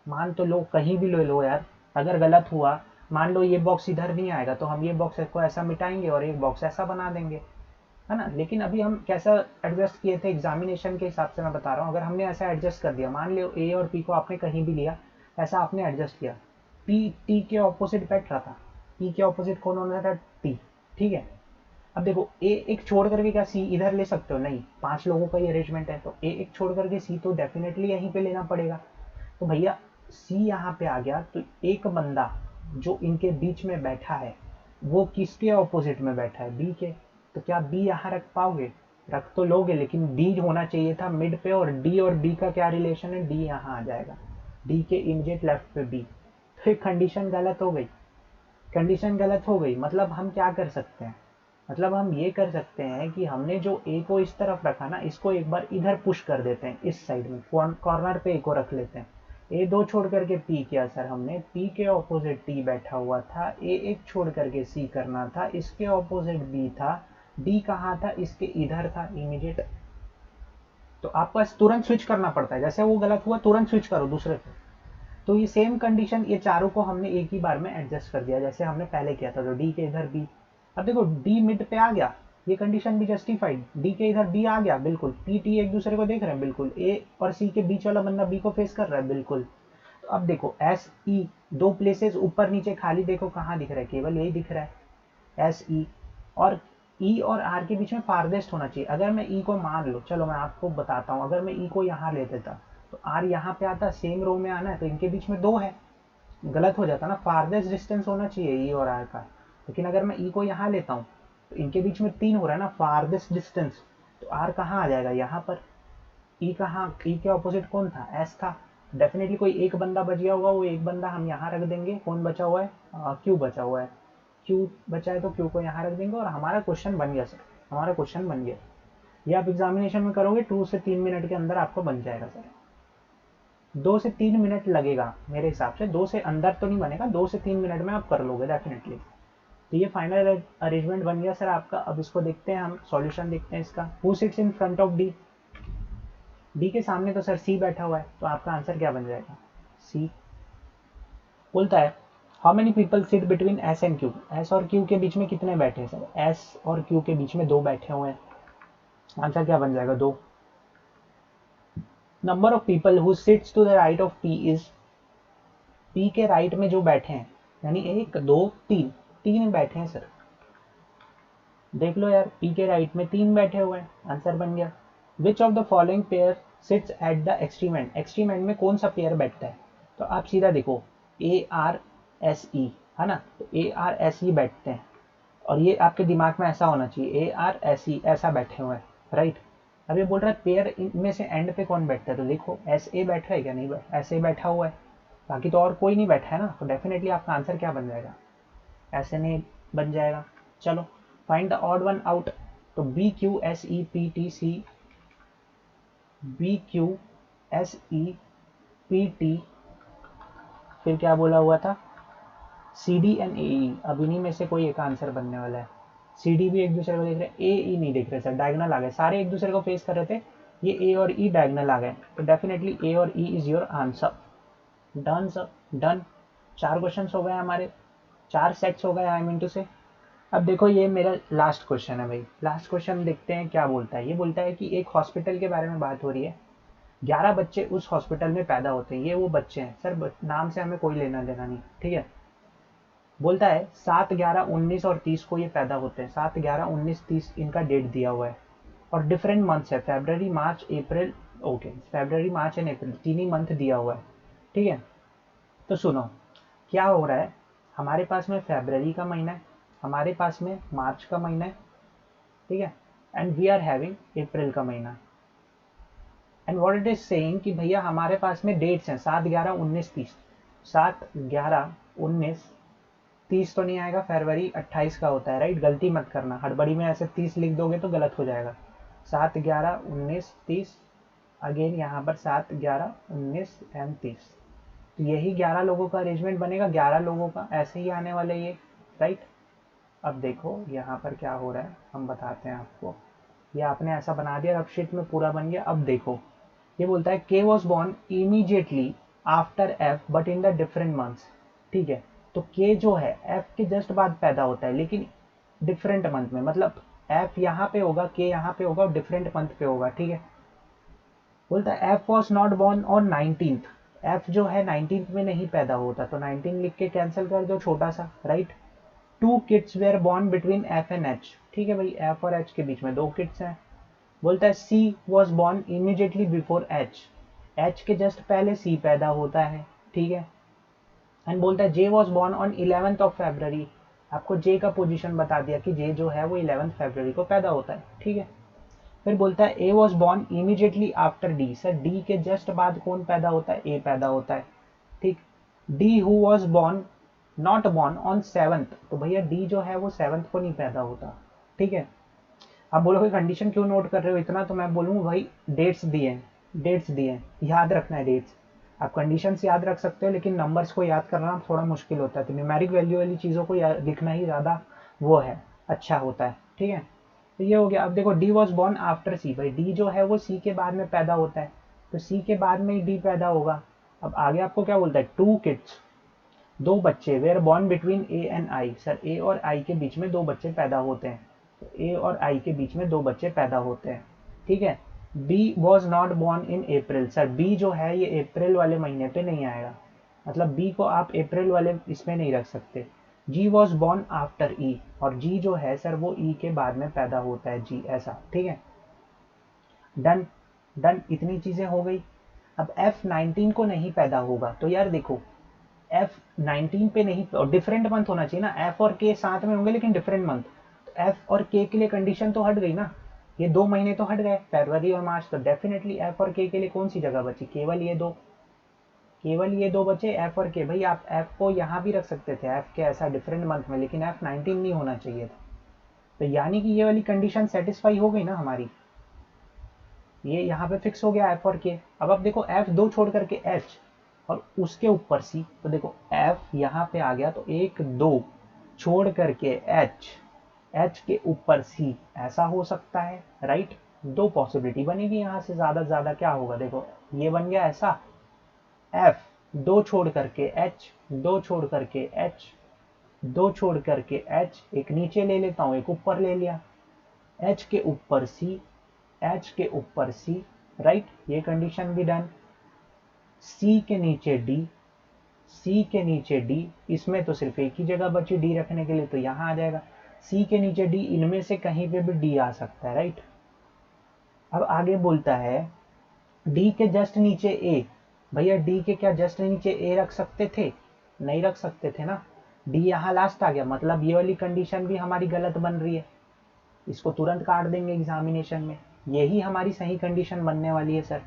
मान तो लो, कहीं भी ले लो यार, अगर गलत हुआ, मान लो ये बॉक्स इधर नहीं आएगा तो हम ये बॉक्स को ऐसा मिटाएंगे और एक बॉक्स ऐसा बना देंगे, है ना। लेकिन अभी हम कैसा एडजस्ट किए थे, एग्जामिनेशन के हिसाब से मैं बता रहा हूँ। अगर हमने ऐसा एडजस्ट कर दिया, मान लो ए और पी को आपने कहीं भी लिया, ऐसा आपने एडजस्ट किया, पी टी के ऑपोजिट बैठ रहा था, पी के ऑपोजिट कौन होना था, टी, ठीक है। अब देखो ए एक छोड़ करके क्या सी इधर ले सकते हो, नहीं, 5 लोगों का ही अरेंजमेंट है, तो ए एक छोड़ करके सी तो डेफिनेटली यहीं पे लेना पड़ेगा। तो भैया सी यहाँ पे आ गया, तो एक बंदा जो इनके बीच में बैठा है वो किसके ऑपोजिट में बैठा है, बी के। तो क्या बी यहाँ रख पाओगे, रख तो लोगे, लेकिन डी होना चाहिए था मिड पे, और बी का क्या रिलेशन है, डी यहाँ आ जाएगा, डी के इमीडिएट लेफ्ट पे बी। तो एक कंडीशन गलत हो गई, कंडीशन गलत हो गई। मतलब हम क्या कर सकते हैं, मतलब हम ये कर सकते हैं कि हमने जो ए को इस तरफ रखा ना, इसको एक बार इधर पुश कर देते हैं, इस साइड में कॉर्नर पे ए को रख लेते हैं। ए 2 छोड़ करके पी किया सर हमने, पी के ऑपोजिट टी बैठा हुआ था, ए 1 छोड़ करके सी करना था, इसके ऑपोजिट बी था, डी कहाँ था, इसके इधर था इमीडिएट। तो आपको तुरंत स्विच करना पड़ता है, जैसे वो गलत हुआ तुरंत स्विच करो दूसरे पे। तो ये सेम कंडीशन, ये चारों को हमने एक ही बार में एडजस्ट कर दिया, जैसे हमने पहले किया था। तो डी के इधर बी, अब देखो डी मिड पे आ गया, ये कंडीशन भी जस्टिफाइड, डी के इधर बी आ गया, बिल्कुल। पी टी एक दूसरे को देख रहे हैं, बिल्कुल। ए और सी के बीच वाला बंदा बी को फेस कर रहा है, बिल्कुल। तो अब देखो एस ई, 2 प्लेसेस ऊपर नीचे खाली, देखो कहाँ दिख रहा है, केवल यही दिख रहा है, एस ई। और ई और आर के बीच में फारदेस्ट होना चाहिए। अगर मैं ई को मान लो, चलो मैं आपको बताता हूँ, अगर मैं ई को यहाँ ले देता तो आर यहाँ पे आता, सेम रो में आना है, तो इनके बीच में 2 है, गलत हो जाता ना, फारदेस्ट डिस्टेंस होना चाहिए ई और आर का। लेकिन अगर मैं ई को यहाँ लेता हूँ तो इनके बीच में 3 हो रहा है ना, फारदेस्ट डिस्टेंस। तो आर कहाँ आ जाएगा, यहाँ पर। ई कहाँ, ई के ऑपोजिट कौन था, एस था। डेफिनेटली कोई एक बंदा बच गया होगा, वो एक बंदा हम यहाँ रख देंगे, कौन बचा हुआ है, क्यू बचा हुआ है, क्यू बचा है तो क्यू को यहाँ रख देंगे, और हमारा क्वेश्चन बन गया सर, हमारा क्वेश्चन बन गया। ये आप एग्जामिनेशन में करोगे 2 से 3 मिनट के अंदर आपको बन जाएगा सर। 2 से 3 मिनट लगेगा मेरे हिसाब से, 2 से अंदर तो नहीं बनेगा, 2 से 3 मिनट में आप कर लोगे डेफिनेटली। तो ये फाइनल अरेंजमेंट बन गया सर आपका। अब इसको देखते हैं हम, सॉल्यूशन देखते हैं इसका। Who sits in front of D, D के सामने तो सर सी बैठा हुआ है, तो आपका आंसर क्या बन जाएगा, सी। बोलता है how many people sit between S and Q. S और क्यू के बीच में कितने बैठे हैं सर, एस और क्यू के बीच में 2 बैठे हुए हैं, आंसर क्या बन जाएगा, 2। Number of people who sits to the right of P is, P के राइट में जो बैठे हैं, यानी 1 2 3, 3 बैठे हैं सर, देख लो यार, पी के राइट में 3 बैठे हुए हैं, आंसर बन गया। Which of the following pair seats at the extreme and, extreme and में कौन सा पेयर बैठता है। तो आप सीधा देखो, ए आर ARSE, है ना, तो ARSE बैठते हैं, और ये आपके दिमाग में ऐसा होना चाहिए ARSE ऐसा बैठे हुए हैं, राइट। अब ये बोल रहा है पेयर इनमें से एंड पे कौन बैठता है, तो देखो SA बैठ रहा है क्या, नहीं बैठ, SA बैठा हुआ है, बाकी तो और कोई नहीं बैठा है ना, तो डेफिनेटली आपका आंसर क्या बन जाएगा, SNA बन जाएगा। चलो find the odd one out, तो BQSEPT, फिर क्या बोला हुआ था, CD एंड AE, अब इन्हीं में से कोई एक आंसर बनने वाला है। CD भी एक दूसरे को देख रहे हैं, AE नहीं देख रहे सर, डायगोनल आ गए, सारे एक दूसरे को फेस कर रहे थे, ये A और E डायगोनल आ गए, तो डेफिनेटली A और E is your answer. Done sir, done. 4 question हो गए हमारे, 4 सेट्स हो गए आई मीन टू से। अब देखो ये मेरा लास्ट क्वेश्चन है भाई, लास्ट क्वेश्चन देखते हैं क्या बोलता है। ये बोलता है कि एक हॉस्पिटल के बारे में बात हो रही है, 11 बच्चे उस हॉस्पिटल में पैदा होते हैं, ये वो बच्चे हैं सर, नाम से हमें कोई लेना देना नहीं, ठीक है। बोलता है 7, 11, 19 और 30 को ये पैदा होते हैं, 7, 11, 19, 30 इनका डेट दिया हुआ है, और डिफरेंट मंथ्स है, फरवरी, मार्च, अप्रैल, okay, February, March and April, 3 ही मंथ दिया हुआ है, ठीक है। तो सुनो क्या हो रहा है, हमारे पास में फरवरी का महीना है, हमारे पास में मार्च का महीना है, ठीक है, एंड वी आर हैविंग अप्रैल का महीना, and what it is saying कि भैया हमारे पास में डेट्स हैं 7, 11, 19, 30, 7, 11, 19, 30 तो नहीं आएगा, फरवरी 28 का होता है, राइट, गलती मत करना, हड़बड़ी में ऐसे 30 लिख दोगे तो गलत हो जाएगा, 7, 11, 19, 30, अगेन यहाँ पर 7, 11, 19 एंड 30, तो यही 11 लोगों का अरेंजमेंट बनेगा, 11 लोगों का ऐसे ही आने वाले ये, राइट। अब देखो यहाँ पर क्या हो रहा है, हम बताते हैं आपको, ये आपने ऐसा बना दिया, रफ शीट में पूरा बन गया। अब देखो ये बोलता है के was born immediately after F but in the different months, ठीक है, तो के जो है एफ के जस्ट बाद पैदा होता है, लेकिन डिफरेंट मंथ में, मतलब एफ यहाँ पे होगा, के यहाँ पे होगा, और डिफरेंट मंथ पे होगा, ठीक है। बोलता है F was not born on 19th, F जो है 19th में नहीं पैदा होता, तो 19 लिख के कैंसिल कर दो छोटा सा, right. 2 kids were born between F and H, ठीक है भाई, एफ और एच के बीच में 2 किड्स हैं। बोलता है C was born immediately before H, H के जस्ट पहले सी पैदा होता है, ठीक है। एंड बोलता है J was born on 11th of February, आपको जे का पोजीशन बता दिया कि जे जो है वो 11th फरवरी को पैदा होता है, ठीक है। फिर बोलता है ए was born immediately after D, sir D के जस्ट बाद कौन पैदा होता है, ए पैदा होता है, ठीक। D who was born not born on 7th, तो भैया डी जो है वो 7th को नहीं पैदा होता, ठीक है। आप बोलोगे कंडीशन क्यों नोट कर रहे हो इतना, तो मैं बोलूँगा भाई डेट्स दिए हैं, डेट्स दिए हैं, याद रखना है डेट्स, आप कंडीशंस याद रख सकते हो, लेकिन नंबर्स को याद करना थोड़ा मुश्किल होता है, तो न्यूमेरिक वैल्यू वाली चीज़ों को लिखना ही ज़्यादा वो है, अच्छा होता है, ठीक है। तो ये हो गया। अब देखो डी वॉज बॉर्न आफ्टर सी, भाई डी जो है वो सी के बाद में पैदा होता है, तो सी के बाद में ही डी पैदा होगा। अब आगे आपको क्या बोलता है, 2 किड्स, 2 बच्चे, were born between A and I, sir A और आई के बीच में 2 बच्चे पैदा होते हैं, तो ए और आई के बीच में 2 बच्चे पैदा होते हैं, ठीक है। B was not born in April, sir B जो है ये अप्रैल वाले महीने पे नहीं आएगा, मतलब बी को आप अप्रैल वाले इसमें नहीं रख सकते। जी वॉज बॉर्न आफ्टर ई, और जी जो है सर वो ई के बाद में पैदा होता है, जी ऐसा, ठीक है। डन, डन, इतनी चीजें हो गई। अब F19 को नहीं पैदा होगा, तो यार देखो F19 पे नहीं, और डिफरेंट मंथ होना चाहिए ना, F और K साथ में होंगे लेकिन डिफरेंट मंथ, तो F और K के लिए कंडीशन तो हट गई ना, ये 2 महीने तो हट गए, फरवरी और मार्च, तो डेफिनेटली F और K के लिए कौन सी जगह बची, केवल ये 2, केवल ये 2 बचे, F और K। भाई आप F को यहाँ भी रख सकते थे, F के ऐसा डिफरेंट मंथ में, लेकिन F19 नहीं होना चाहिए था, तो यानी कि ये वाली कंडीशन सेटिस्फाई हो गई ना हमारी, ये यहाँ पे फिक्स हो गया F और K। अब आप देखो F 2 छोड़ करके H और उसके ऊपर C, तो देखो F यहाँ पे आ गया, तो 1, 2 छोड़ करके H, H के ऊपर C, ऐसा हो सकता है, राइट। 2 पॉसिबिलिटी बनेगी, यहाँ से ज्यादा क्या होगा, देखो ये बन गया ऐसा, F 2 छोड़ करके H, 2 छोड़ करके H, 2 छोड़ करके H, एक नीचे ले लेता हूँ, एक ऊपर ले लिया, H के ऊपर C, H के ऊपर C, राइट, ये कंडीशन भी डन। C के नीचे D, C के नीचे D, इसमें तो सिर्फ एक ही जगह बची D रखने के लिए, तो यहाँ आ जाएगा। C के नीचे D, इनमें से कहीं पे भी D आ सकता है, राइट। अब आगे बोलता है D के जस्ट नीचे A, भैया D के क्या जस्ट नीचे A रख सकते थे, नहीं रख सकते थे ना, डी यहाँ लास्ट आ गया, मतलब ये वाली कंडीशन भी हमारी गलत बन रही है, इसको तुरंत काट देंगे एग्जामिनेशन में, यही हमारी सही कंडीशन बनने वाली है सर।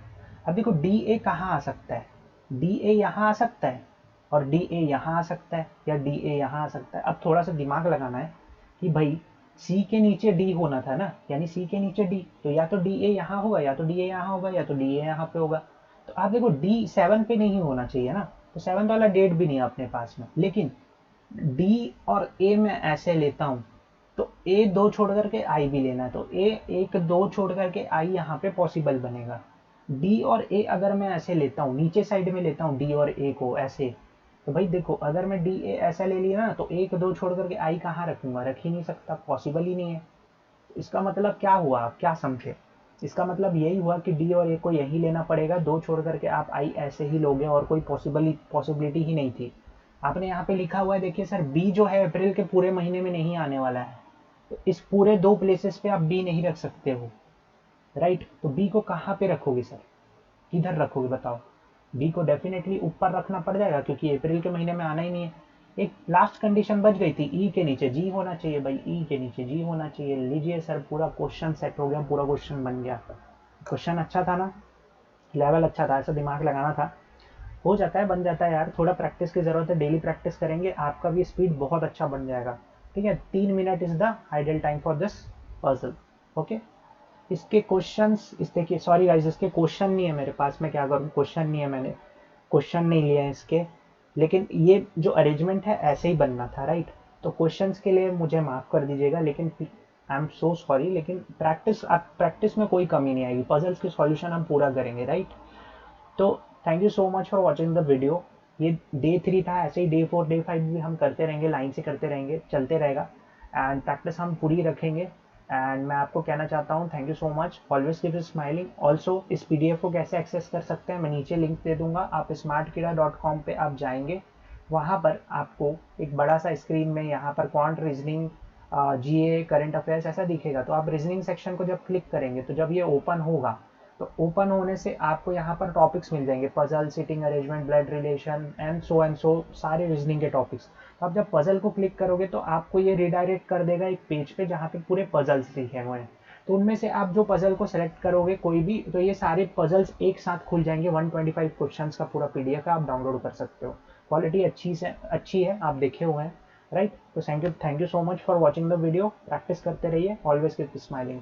अब देखो डी ए कहाँ आ सकता है, डी ए यहाँ आ सकता है और डी ए यहाँ आ सकता है या डी ए यहाँ आ सकता है। अब थोड़ा सा दिमाग लगाना है कि भाई सी के नीचे डी होना था ना, यानी सी के नीचे डी, तो या तो डी ए यहाँ होगा या तो डी ए यहाँ होगा या तो डी ए यहाँ पे होगा। तो आप देखो डी 7 पे नहीं होना चाहिए ना, तो 7 वाला डेट भी नहीं है अपने पास में, लेकिन डी और ए में ऐसे लेता हूँ तो ए 2 छोड़ करके आई भी लेना है, तो ए 1 2 छोड़ करके आई यहाँ पे पॉसिबल बनेगा। डी और ए अगर मैं ऐसे लेता हूँ, नीचे साइड में लेता हूँ डी और ए को ऐसे, तो भाई देखो अगर मैं डी ए ऐसा ले लिया ना तो 1 2 छोड़ करके आई कहाँ रखूंगा, रख ही नहीं सकता, पॉसिबल ही नहीं है। इसका मतलब क्या हुआ, आप क्या समझे, इसका मतलब यही हुआ कि डी और ए को यही लेना पड़ेगा, 2 छोड़ करके आप आई ऐसे ही लोगे और कोई पॉसिबिलिटी ही नहीं थी। आपने यहाँ पे लिखा हुआ है देखिए सर, बी जो है अप्रैल के पूरे महीने में नहीं आने वाला है, तो इस पूरे 2 प्लेसेस पे आप बी नहीं रख सकते हो, राइट। तो बी को कहाँ पे रखोगे सर, किधर रखोगे बताओ। बी को डेफिनेटली ऊपर रखना पड़ जाएगा क्योंकि अप्रैल के महीने में आना ही नहीं है। एक लास्ट कंडीशन बच गई थी, ई के नीचे जी होना चाहिए, भाई ई के नीचे जी होना चाहिए। लीजिए सर पूरा क्वेश्चन सेट हो गया, पूरा क्वेश्चन बन गया। क्वेश्चन अच्छा था ना, लेवल अच्छा था, ऐसा दिमाग लगाना था, हो जाता है, बन जाता है यार, थोड़ा प्रैक्टिस की जरूरत है, डेली प्रैक्टिस करेंगे आपका भी स्पीड बहुत अच्छा बन जाएगा। ठीक है, 3 minute is the ideal time for this puzzle. Okay, इसके क्वेश्चंस, इस देखिए सॉरी गाइस, इसके क्वेश्चन नहीं है मेरे पास, मैं क्या करूँ, क्वेश्चन नहीं है, मैंने क्वेश्चन नहीं लिए हैं इसके, लेकिन ये जो अरेंजमेंट है ऐसे ही बनना था, राइट। तो क्वेश्चंस के लिए मुझे माफ कर दीजिएगा, लेकिन आई एम सो सॉरी, लेकिन प्रैक्टिस में कोई कमी नहीं आएगी, पजल्स की सॉल्यूशन हम पूरा करेंगे, राइट। तो thank you so much for watching the video. ये डे 3 था, ऐसे ही डे 4 डे 5 भी हम करते रहेंगे, लाइन से करते रहेंगे, चलते रहेगा, एंड प्रैक्टिस हम पूरी रखेंगे। एंड मैं आपको कहना चाहता हूँ thank you so much, always keep smiling. Also इस पीडीएफ को कैसे एक्सेस कर सकते हैं, मैं नीचे लिंक दे दूंगा, आप smartkida.com पे आप जाएंगे, वहाँ पर आपको एक बड़ा सा स्क्रीन में यहाँ पर क्वांट, रीजनिंग, जीए, करंट अफेयर्स ऐसा दिखेगा, तो आप रीजनिंग सेक्शन को जब क्लिक करेंगे तो जब ये ओपन होगा तो ओपन होने से आपको यहाँ पर टॉपिक्स मिल जाएंगे, puzzle, sitting arrangement, blood relation and so सारे रीजनिंग के टॉपिक्स। तो आप जब पजल को क्लिक करोगे तो आपको ये रिडायरेक्ट कर देगा एक पेज पे जहाँ पे पूरे पजल्स लिखे हुए हैं, तो उनमें से आप जो पजल को सेलेक्ट करोगे कोई भी, तो ये सारे पजल्स एक साथ खुल जाएंगे। 125 क्वेश्चंस का पूरा पीडीएफ है, आप डाउनलोड कर सकते हो, क्वालिटी अच्छी है, आप देखे हुए हैं, राइट। तो thank you so much for watching the video, practice करते रहिए, ऑलवेज कीप स्माइलिंग।